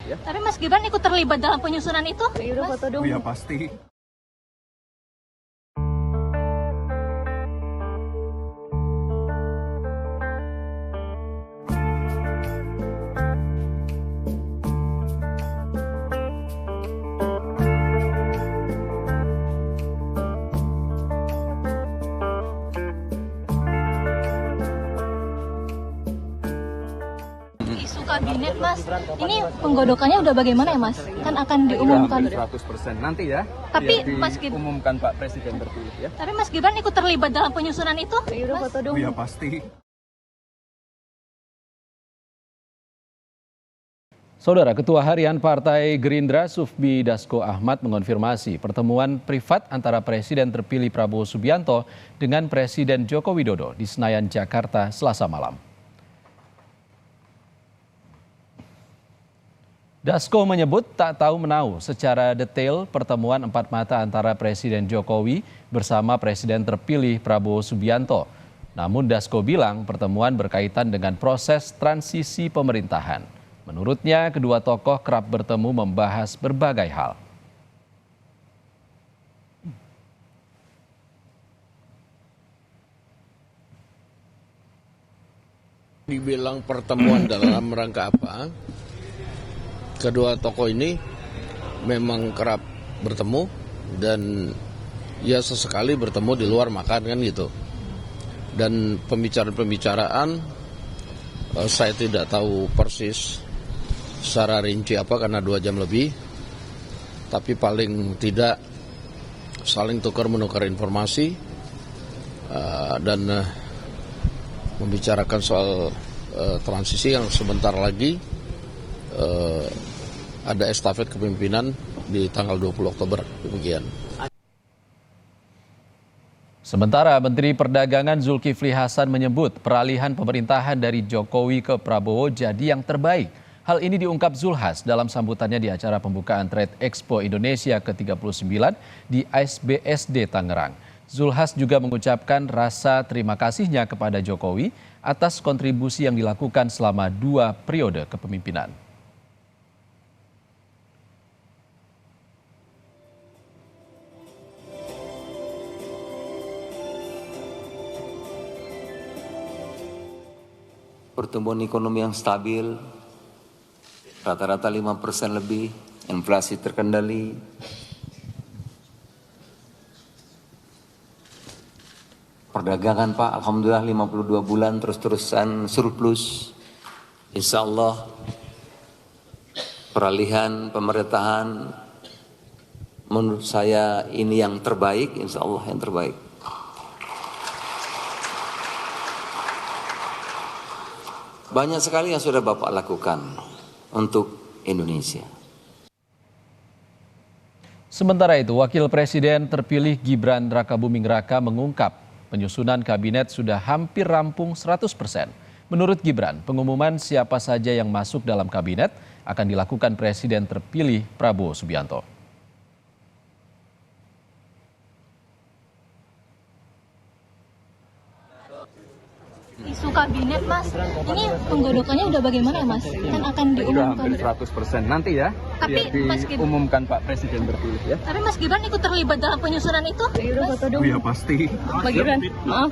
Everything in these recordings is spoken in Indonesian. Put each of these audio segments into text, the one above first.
Ya. Tapi Mas Gibran ikut terlibat dalam penyusunan itu? Yaudah foto dong. Ya pasti. Isu kabinet Mas, ini penggodokannya udah bagaimana ya Mas? Kan akan diumumkan. Udah hampir 100% nanti ya. Tapi biar Mas Gibran, diumumkan Pak Presiden terpilih ya. tapi Mas Gibran ikut terlibat dalam penyusunan itu? Yaudah Mas? foto dong. Ya pasti. Saudara Ketua Harian Partai Gerindra Sufmi Dasko Ahmad mengonfirmasi pertemuan privat antara Presiden terpilih Prabowo Subianto dengan Presiden Joko Widodo di Senayan, Jakarta, Selasa malam. Dasko menyebut tak tahu menau secara detail pertemuan empat mata antara Presiden Jokowi bersama Presiden terpilih Prabowo Subianto. Namun Dasko bilang pertemuan berkaitan dengan proses transisi pemerintahan. Menurutnya, kedua tokoh kerap bertemu membahas berbagai hal. Dibilang pertemuan dalam rangka apa? Kedua tokoh ini memang kerap bertemu dan ya sesekali bertemu di luar makan kan gitu. Dan pembicaraan saya tidak tahu persis secara rinci apa karena 2 jam lebih, tapi paling tidak saling tukar-menukar informasi dan membicarakan soal transisi yang sebentar lagi ada estafet kepemimpinan di tanggal 20 Oktober, demikian. Sementara Menteri Perdagangan Zulkifli Hasan menyebut peralihan pemerintahan dari Jokowi ke Prabowo jadi yang terbaik. Hal ini diungkap Zulhas dalam sambutannya di acara pembukaan Trade Expo Indonesia ke-39 di ASBSD Tangerang. Zulhas juga mengucapkan rasa terima kasihnya kepada Jokowi atas kontribusi yang dilakukan selama 2 periode kepemimpinan. Pertumbuhan ekonomi yang stabil, rata-rata 5% lebih, inflasi terkendali, perdagangan Pak, Alhamdulillah 52 bulan terus-terusan surplus. Insya Allah peralihan pemerintahan menurut saya ini yang terbaik, insya Allah yang terbaik. Banyak sekali yang sudah Bapak lakukan untuk Indonesia. Sementara itu, Wakil Presiden terpilih Gibran Rakabuming Raka mengungkap penyusunan kabinet sudah hampir rampung 100%. Menurut Gibran, pengumuman siapa saja yang masuk dalam kabinet akan dilakukan Presiden terpilih Prabowo Subianto. Isu kabinet Mas, ini penggodokannya udah bagaimana ya Mas? Kan akan Udah diumumkan. hampir 100% nanti ya. Tapi biar Mas Gibran, diumumkan Pak Presiden terpilih ya. tapi Mas Gibran ikut terlibat dalam penyusunan itu? Yaudah foto dong. Ya pasti. Mas Gibran, maaf.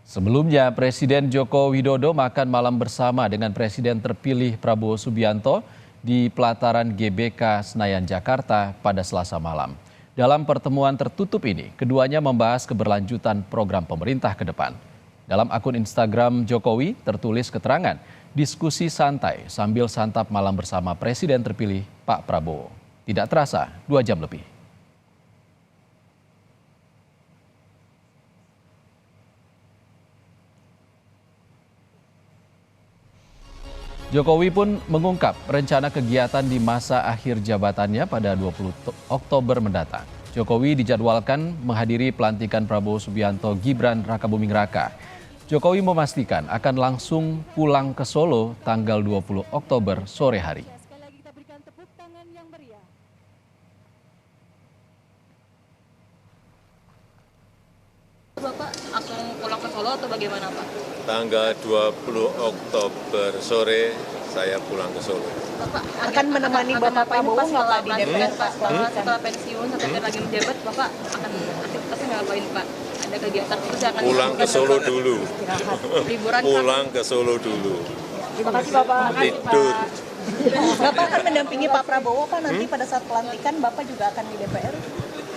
Sebelumnya, Presiden Joko Widodo makan malam bersama dengan Presiden terpilih Prabowo Subianto di pelataran GBK Senayan, Jakarta pada Selasa malam. Dalam pertemuan tertutup ini, keduanya membahas keberlanjutan program pemerintah ke depan. Dalam akun Instagram Jokowi tertulis keterangan, diskusi santai sambil santap malam bersama Presiden terpilih Pak Prabowo. Tidak terasa 2 jam lebih. Jokowi pun mengungkap rencana kegiatan di masa akhir jabatannya pada 20 Oktober mendatang. Jokowi dijadwalkan menghadiri pelantikan Prabowo Subianto Gibran Rakabuming Raka. Jokowi memastikan akan langsung pulang ke Solo tanggal 20 Oktober sore hari. Sekali lagi kita berikan tepuk tangan yang meriah. Bapak langsung pulang ke Solo atau bagaimana Pak? Tanggal 20 Oktober sore saya pulang ke Solo. Bapak Akan menemani Bapak Prabowo nggak Pak di DPR Pak? setelah pensiun sampai lagi menjabat, Bapak akan aktivitasnya ngapain Pak? Ada kegiatan terus akan Pulang ke Solo dulu. liburan Pulang ke Solo dulu. Terima kasih Bapak. Tidur. Bapak akan mendampingi Pak Prabowo Pak nanti pada saat pelantikan, Bapak juga akan di DPR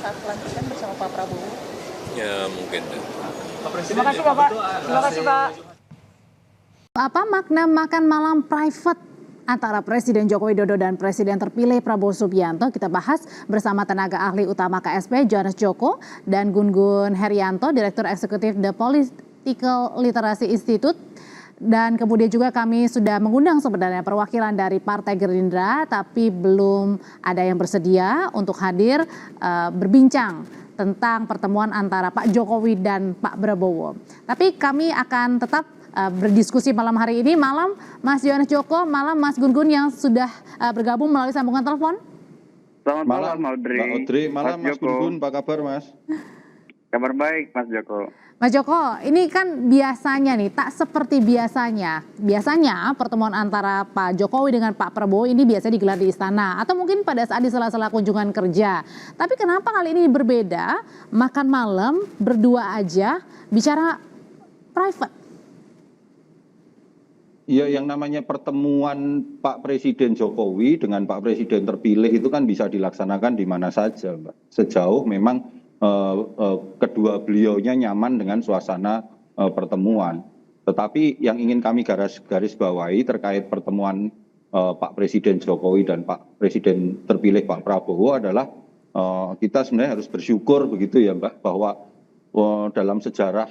saat pelantikan bersama Pak Prabowo. Ya mungkin. Terima kasih Bapak. Terima kasih Pak. Apa makna makan malam private antara Presiden Joko Widodo dan Presiden terpilih Prabowo Subianto? Kita bahas bersama tenaga ahli utama KSP Johannes Joko dan Gun-Gun Herianto, Direktur Eksekutif The Political Literacy Institute. Dan kemudian juga kami sudah mengundang sebenarnya perwakilan dari Partai Gerindra, tapi belum ada yang bersedia untuk hadir berbincang tentang pertemuan antara Pak Jokowi dan Pak Prabowo. Tapi kami akan tetap berdiskusi malam hari ini. Malam Mas Johannes Joko, malam Mas Gun-Gun yang sudah bergabung melalui sambungan telepon. Selamat malam Mbak Audrey, malam Mas Gun-Gun, apa kabar Mas? Kabar baik Mas Joko. Mas Joko, ini kan biasanya nih, tak seperti biasanya. Biasanya pertemuan antara Pak Jokowi dengan Pak Prabowo ini biasa digelar di istana. Atau mungkin pada saat di sela-sela kunjungan kerja. Tapi kenapa kali ini berbeda, makan malam, berdua aja, bicara private? Iya, yang namanya pertemuan Pak Presiden Jokowi dengan Pak Presiden terpilih itu kan bisa dilaksanakan di mana saja, Mbak. Sejauh memang kedua beliaunya nyaman dengan suasana pertemuan. Tetapi yang ingin kami garis bawahi terkait pertemuan Pak Presiden Jokowi dan Pak Presiden terpilih Pak Prabowo adalah kita sebenarnya harus bersyukur begitu ya Mbak, bahwa dalam sejarah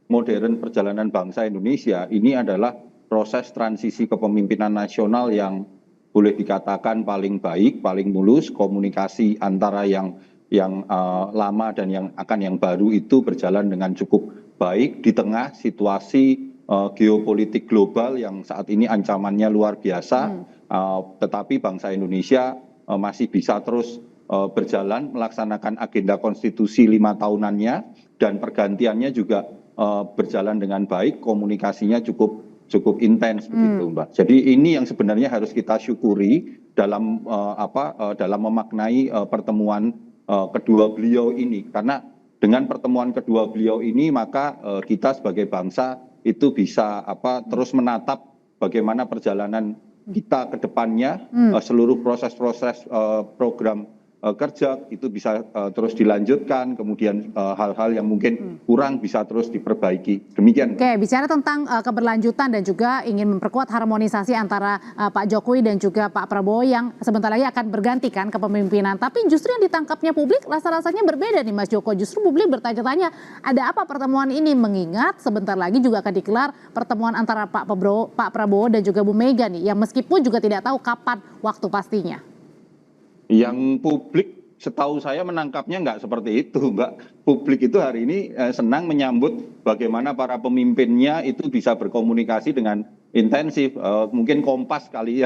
modern perjalanan bangsa Indonesia ini adalah proses transisi kepemimpinan nasional yang boleh dikatakan paling baik, paling mulus, komunikasi antara yang lama dan yang baru itu berjalan dengan cukup baik di tengah situasi geopolitik global yang saat ini ancamannya luar biasa, tetapi bangsa Indonesia masih bisa terus berjalan melaksanakan agenda konstitusi 5 tahunannya dan pergantiannya juga berjalan dengan baik, komunikasinya cukup intens begitu Mbak. Jadi ini yang sebenarnya harus kita syukuri dalam memaknai pertemuan kedua beliau ini, karena dengan pertemuan kedua beliau ini maka kita sebagai bangsa itu bisa terus menatap bagaimana perjalanan kita ke depannya, seluruh proses-proses program kerja itu bisa terus dilanjutkan, kemudian hal-hal yang mungkin kurang bisa terus diperbaiki. Demikian. Oke, bicara tentang keberlanjutan dan juga ingin memperkuat harmonisasi antara Pak Jokowi dan juga Pak Prabowo yang sebentar lagi akan bergantikan kepemimpinan. Tapi justru yang ditangkapnya publik rasa-rasanya berbeda nih Mas Joko. Justru publik bertanya-tanya ada apa pertemuan ini, mengingat sebentar lagi juga akan digelar pertemuan antara Pak Prabowo dan juga Bu Mega nih, yang meskipun juga tidak tahu kapan waktu pastinya. Yang publik setahu saya menangkapnya nggak seperti itu Mbak. Publik itu hari ini senang menyambut bagaimana para pemimpinnya itu bisa berkomunikasi dengan intensif. Mungkin Kompas kali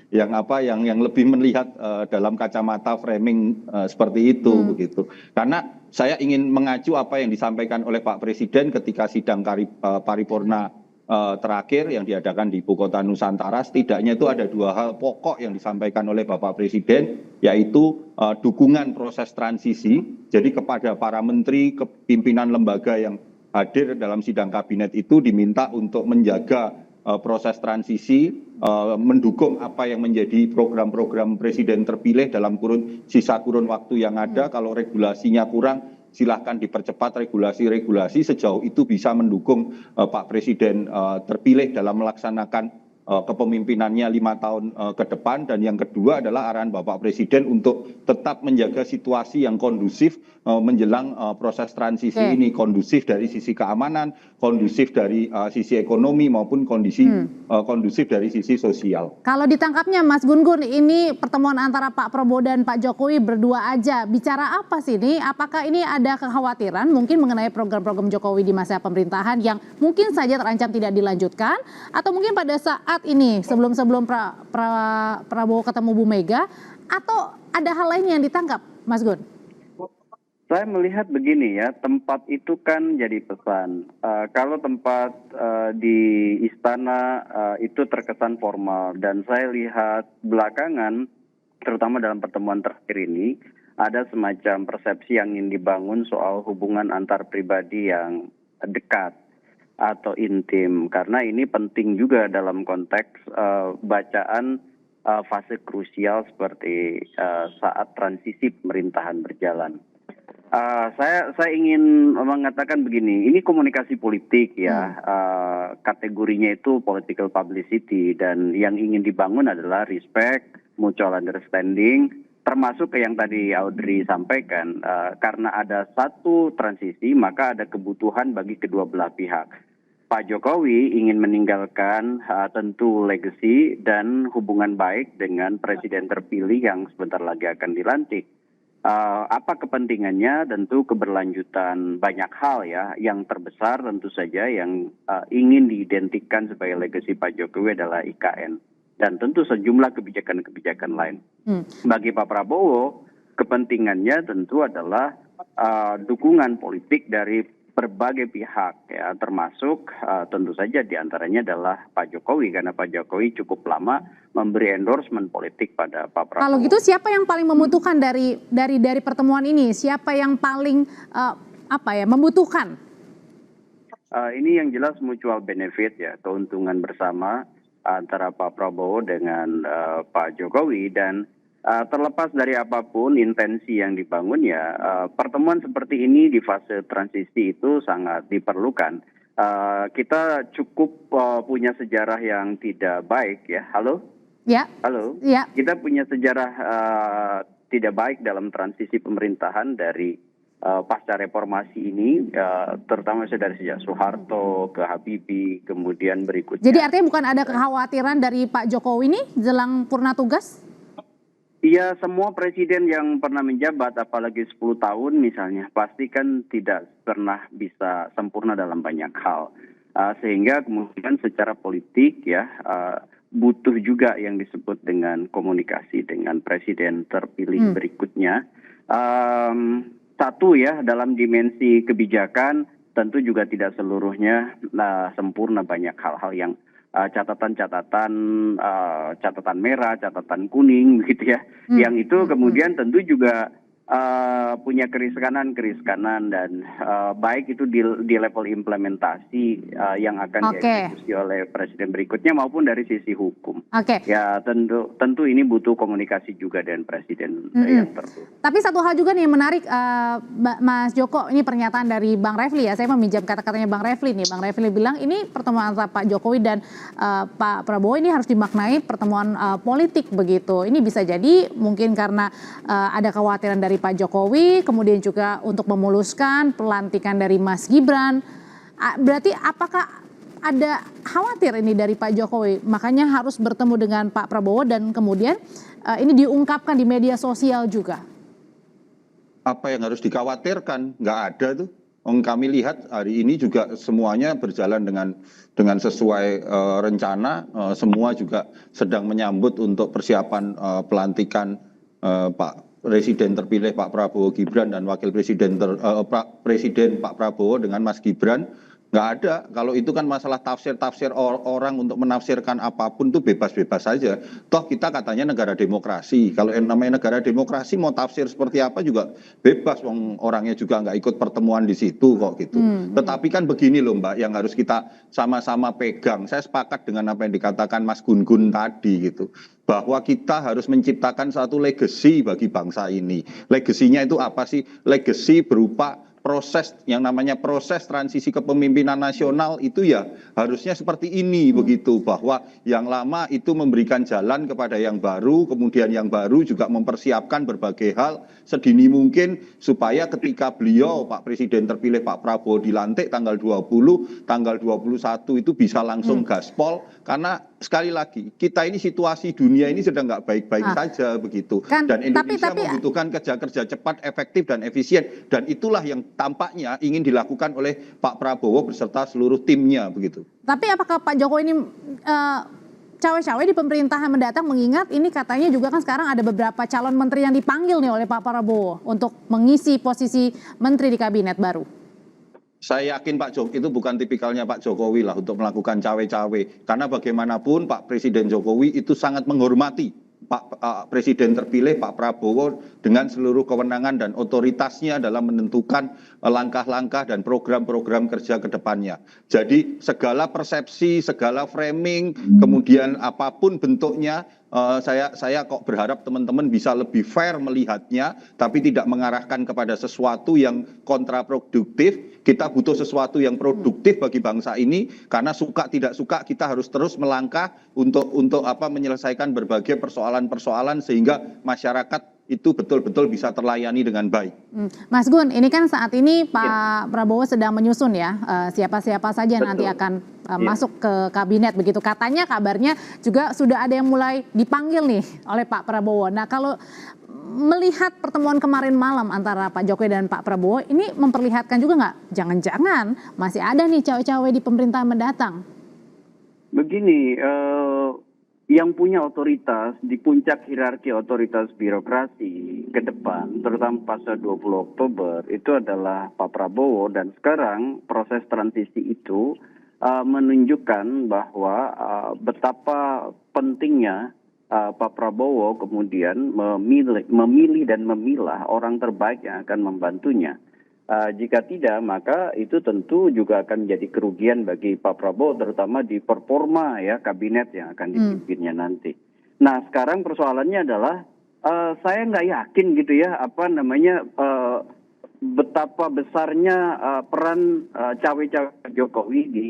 yang lebih melihat dalam kacamata framing seperti itu begitu. Karena saya ingin mengacu apa yang disampaikan oleh Pak Presiden ketika sidang paripurna terakhir yang diadakan di Ibu Kota Nusantara. Setidaknya itu ada 2 hal pokok yang disampaikan oleh Bapak Presiden, yaitu dukungan proses transisi. Jadi kepada para menteri, pimpinan lembaga yang hadir dalam sidang kabinet itu diminta untuk menjaga proses transisi, mendukung apa yang menjadi program-program Presiden terpilih dalam sisa kurun waktu yang ada. Kalau regulasinya kurang, silahkan dipercepat regulasi-regulasi sejauh itu bisa mendukung Pak Presiden terpilih dalam melaksanakan kepemimpinannya 5 tahun ke depan. Dan yang kedua adalah arahan Bapak Presiden untuk tetap menjaga situasi yang kondusif menjelang proses transisi ini, kondusif dari sisi keamanan, kondusif dari sisi ekonomi maupun kondusif dari sisi sosial. Kalau ditangkapnya Mas Gun-Gun, ini pertemuan antara Pak Prabowo dan Pak Jokowi berdua aja, bicara apa sih ini? Apakah ini ada kekhawatiran mungkin mengenai program-program Jokowi di masa pemerintahan yang mungkin saja terancam tidak dilanjutkan, atau mungkin pada saat ini sebelum Prabowo ketemu Bu Mega, atau ada hal lain yang ditangkap Mas Gun? Saya melihat begini ya, tempat itu kan jadi pesan. Kalau tempat di istana itu terkesan formal, dan saya lihat belakangan, terutama dalam pertemuan terakhir ini, ada semacam persepsi yang ingin dibangun soal hubungan antar pribadi yang dekat atau intim. Karena ini penting juga dalam konteks bacaan fase krusial seperti saat transisi pemerintahan berjalan. Saya ingin mengatakan begini, ini komunikasi politik ya, kategorinya itu political publicity, dan yang ingin dibangun adalah respect, mutual understanding, termasuk yang tadi Audrey sampaikan, karena ada satu transisi maka ada kebutuhan bagi kedua belah pihak. Pak Jokowi ingin meninggalkan tentu legacy dan hubungan baik dengan presiden terpilih yang sebentar lagi akan dilantik. Apa kepentingannya? Tentu keberlanjutan banyak hal ya. Yang terbesar tentu saja yang ingin diidentikan sebagai legacy Pak Jokowi adalah IKN. Dan tentu sejumlah kebijakan-kebijakan lain. Bagi Pak Prabowo, kepentingannya tentu adalah dukungan politik dari berbagai pihak ya, termasuk tentu saja diantaranya adalah Pak Jokowi, karena Pak Jokowi cukup lama memberi endorsement politik pada Pak Prabowo. Kalau gitu siapa yang paling membutuhkan dari pertemuan ini? Siapa yang paling membutuhkan? Ini yang jelas mutual benefit ya, keuntungan bersama antara Pak Prabowo dengan Pak Jokowi. Dan terlepas dari apapun intensi yang dibangun ya, pertemuan seperti ini di fase transisi itu sangat diperlukan. Kita cukup punya sejarah yang tidak baik ya. Halo? Ya. Halo? Ya. Kita punya sejarah tidak baik dalam transisi pemerintahan dari pasca reformasi ini, terutama dari sejak Soeharto ke Habibie, kemudian berikutnya. Jadi artinya bukan ada kekhawatiran dari Pak Jokowi ini jelang purna tugas? Iya, semua presiden yang pernah menjabat, apalagi 10 tahun misalnya, pasti kan tidak pernah bisa sempurna dalam banyak hal. Sehingga kemudian secara politik ya, butuh juga yang disebut dengan komunikasi dengan presiden terpilih berikutnya. Satu ya, dalam dimensi kebijakan tentu juga tidak seluruhnya sempurna, banyak hal-hal yang catatan merah, catatan kuning gitu ya. Yang itu kemudian tentu juga punya keriskanan dan baik itu di level implementasi yang akan dieksekusi oleh presiden berikutnya maupun dari sisi hukum. Ya tentu ini butuh komunikasi juga dengan presiden yang terpilih. Tapi satu hal juga nih yang menarik, Mas Joko, ini pernyataan dari Bang Refli ya. Saya meminjam kata-katanya Bang Refli nih. Bang Refli bilang ini pertemuan antara Pak Jokowi dan Pak Prabowo ini harus dimaknai pertemuan politik begitu. Ini bisa jadi mungkin karena ada kekhawatiran dari Pak Jokowi, kemudian juga untuk memuluskan pelantikan dari Mas Gibran. Berarti apakah ada khawatir ini dari Pak Jokowi, makanya harus bertemu dengan Pak Prabowo dan kemudian ini diungkapkan di media sosial juga? Apa yang harus dikhawatirkan? Nggak ada tuh. Kami lihat hari ini juga semuanya berjalan dengan sesuai rencana. Semua juga sedang menyambut untuk persiapan pelantikan Pak Presiden terpilih Pak Prabowo Gibran dan Wakil Presiden Presiden Pak Prabowo dengan Mas Gibran. Nggak ada. Kalau itu kan masalah tafsir orang untuk menafsirkan apapun itu bebas-bebas saja. Toh kita katanya negara demokrasi. Kalau yang namanya negara demokrasi mau tafsir seperti apa juga bebas. Orangnya juga nggak ikut pertemuan di situ kok gitu. Tetapi kan begini loh Mbak, yang harus kita sama-sama pegang. Saya sepakat dengan apa yang dikatakan Mas Gun-Gun tadi gitu. Bahwa kita harus menciptakan satu legacy bagi bangsa ini. Legasinya itu apa sih? Legacy berupa proses yang namanya proses transisi kepemimpinan nasional itu ya harusnya seperti ini begitu, bahwa yang lama itu memberikan jalan kepada yang baru, kemudian yang baru juga mempersiapkan berbagai hal sedini mungkin supaya ketika beliau Pak Presiden terpilih Pak Prabowo dilantik tanggal 20, tanggal 21 itu bisa langsung gaspol, karena sekali lagi kita ini situasi dunia ini sedang nggak baik-baik saja begitu, dan Indonesia membutuhkan kerja-kerja cepat, efektif dan efisien, dan itulah yang tampaknya ingin dilakukan oleh Pak Prabowo beserta seluruh timnya begitu. Tapi apakah Pak Jokowi ini cawe-cawe di pemerintahan mendatang, mengingat ini katanya juga kan sekarang ada beberapa calon menteri yang dipanggil nih oleh Pak Prabowo untuk mengisi posisi menteri di kabinet baru. Saya yakin Pak Jokowi itu bukan tipikalnya Pak Jokowi lah untuk melakukan cawe-cawe. Karena bagaimanapun Pak Presiden Jokowi itu sangat menghormati Pak Presiden terpilih Pak Prabowo dengan seluruh kewenangan dan otoritasnya dalam menentukan langkah-langkah dan program-program kerja ke depannya. Jadi segala persepsi, segala framing, kemudian apapun bentuknya, saya kok berharap teman-teman bisa lebih fair melihatnya, tapi tidak mengarahkan kepada sesuatu yang kontraproduktif. Kita butuh sesuatu yang produktif bagi bangsa ini, karena suka tidak suka kita harus terus melangkah untuk menyelesaikan berbagai persoalan-persoalan sehingga masyarakat itu betul-betul bisa terlayani dengan baik. Mas Gun, ini kan saat ini Pak Prabowo sedang menyusun ya siapa-siapa saja nanti akan masuk ke kabinet begitu. Katanya kabarnya juga sudah ada yang mulai dipanggil nih oleh Pak Prabowo. Nah, kalau melihat pertemuan kemarin malam antara Pak Jokowi dan Pak Prabowo, ini memperlihatkan juga nggak jangan-jangan masih ada nih cawe-cawe di pemerintahan mendatang? Begini, yang punya otoritas di puncak hierarki otoritas birokrasi ke depan, terutama pasca 20 Oktober, itu adalah Pak Prabowo. Dan sekarang proses transisi itu menunjukkan bahwa betapa pentingnya Pak Prabowo kemudian memilih dan memilah orang terbaik yang akan membantunya. Jika tidak, maka itu tentu juga akan menjadi kerugian bagi Pak Prabowo, terutama di performa ya kabinet yang akan dipimpinnya nanti. Nah, sekarang persoalannya adalah saya nggak yakin gitu ya betapa besarnya peran cawe-cawe Jokowi di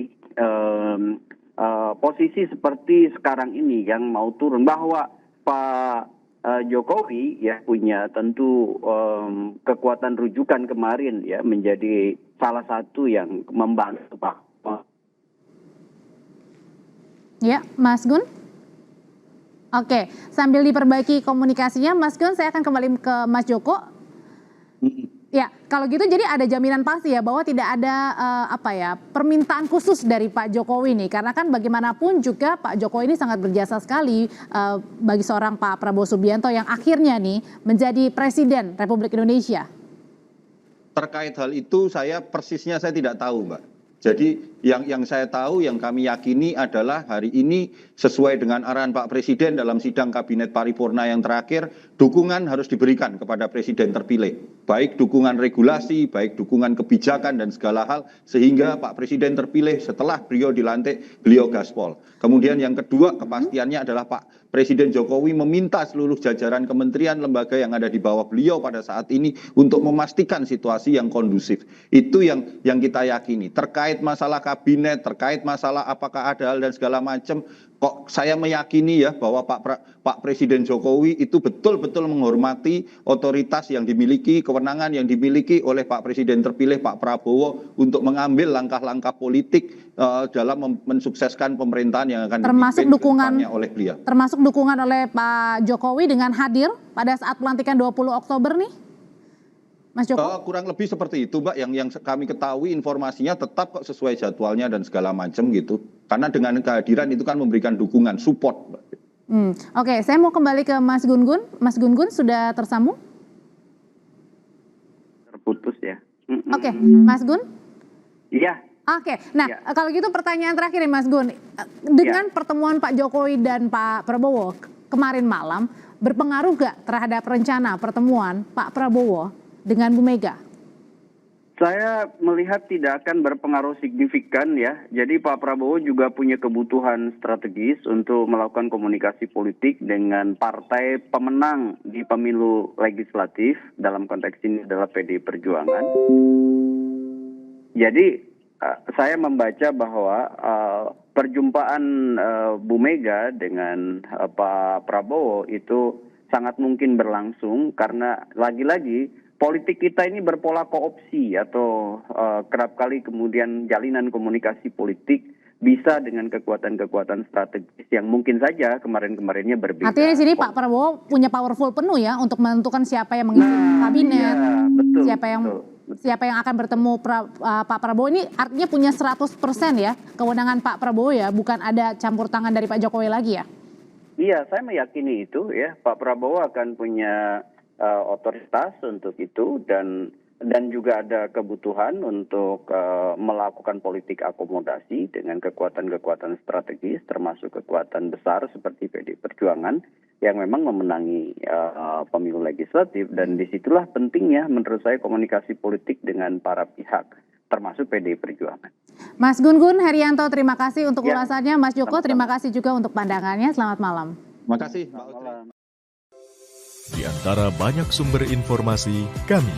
posisi seperti sekarang ini yang mau turun, bahwa Pak Jokowi ya punya tentu kekuatan rujukan kemarin ya menjadi salah satu yang membantu Pak. Ya, Mas Gun. Oke, sambil diperbaiki komunikasinya, Mas Gun, saya akan kembali ke Mas Joko. Ya, kalau gitu jadi ada jaminan pasti ya bahwa tidak ada permintaan khusus dari Pak Jokowi nih, karena kan bagaimanapun juga Pak Jokowi ini sangat berjasa sekali bagi seorang Pak Prabowo Subianto yang akhirnya nih menjadi Presiden Republik Indonesia. Terkait hal itu persisnya saya tidak tahu, Mbak. Jadi yang saya tahu, yang kami yakini adalah hari ini sesuai dengan arahan Pak Presiden dalam sidang Kabinet Paripurna yang terakhir, dukungan harus diberikan kepada Presiden terpilih. Baik dukungan regulasi, baik dukungan kebijakan dan segala hal, sehingga Pak Presiden terpilih setelah beliau dilantik, beliau gaspol. Kemudian yang kedua, kepastiannya adalah Pak Presiden Jokowi meminta seluruh jajaran kementerian, lembaga yang ada di bawah beliau pada saat ini untuk memastikan situasi yang kondusif. Itu yang kita yakini. Terkait masalah kabinet, terkait masalah apakah ada hal dan segala macam, kok saya meyakini ya bahwa Pak Presiden Jokowi itu betul-betul menghormati otoritas yang dimiliki, kewenangan yang dimiliki oleh Pak Presiden terpilih Pak Prabowo untuk mengambil langkah-langkah politik dalam mensukseskan pemerintahan yang akan dipimpin oleh beliau. Termasuk dukungan oleh Pak Jokowi dengan hadir pada saat pelantikan 20 Oktober nih, Mas Joko? Kurang lebih seperti itu, Mbak. Yang kami ketahui informasinya tetap kok sesuai jadwalnya dan segala macam gitu. Karena dengan kehadiran itu kan memberikan dukungan, support, Mbak. Oke, saya mau kembali ke Mas Gun-Gun. Mas Gun-Gun sudah tersambung? Terputus ya. Oke, Mas Gun? Iya. Oke, nah kalau gitu pertanyaan terakhir nih Mas Gun. Dengan pertemuan Pak Jokowi dan Pak Prabowo kemarin malam, berpengaruh gak terhadap rencana pertemuan Pak Prabowo dengan Bu Mega? Saya melihat tidak akan berpengaruh signifikan ya. Jadi Pak Prabowo juga punya kebutuhan strategis untuk melakukan komunikasi politik dengan partai pemenang di pemilu legislatif, dalam konteks ini adalah PDI Perjuangan. Jadi saya membaca bahwa perjumpaan Bu Mega dengan Pak Prabowo itu sangat mungkin berlangsung karena lagi-lagi politik kita ini berpola koopsi atau kerap kali kemudian jalinan komunikasi politik bisa dengan kekuatan-kekuatan strategis yang mungkin saja kemarin-kemarinnya berbeda. Artinya di sini Pak Prabowo punya powerful penuh ya untuk menentukan siapa yang mengisi kabinet, betul, siapa yang siapa yang akan bertemu Pak Prabowo ini artinya punya 100% ya kewenangan Pak Prabowo ya, bukan ada campur tangan dari Pak Jokowi lagi ya? Iya, saya meyakini itu ya. Pak Prabowo akan punya otoritas untuk itu dan juga ada kebutuhan untuk melakukan politik akomodasi dengan kekuatan-kekuatan strategis termasuk kekuatan besar seperti PD Perjuangan yang memang memenangi pemilu legislatif, dan disitulah pentingnya menurut saya komunikasi politik dengan para pihak termasuk PD Perjuangan. Mas Gun-Gun Herianto, terima kasih untuk ulasannya. Mas Joko, terima kasih juga untuk pandangannya. Selamat malam. Terima kasih. Di antara banyak sumber informasi, kami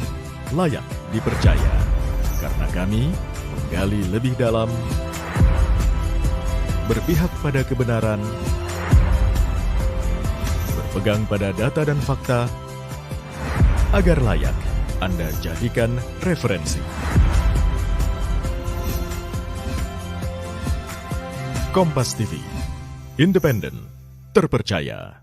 layak dipercaya. Karena kami menggali lebih dalam, berpihak pada kebenaran, berpegang pada data dan fakta, agar layak Anda jadikan referensi. Kompas TV, independen, terpercaya.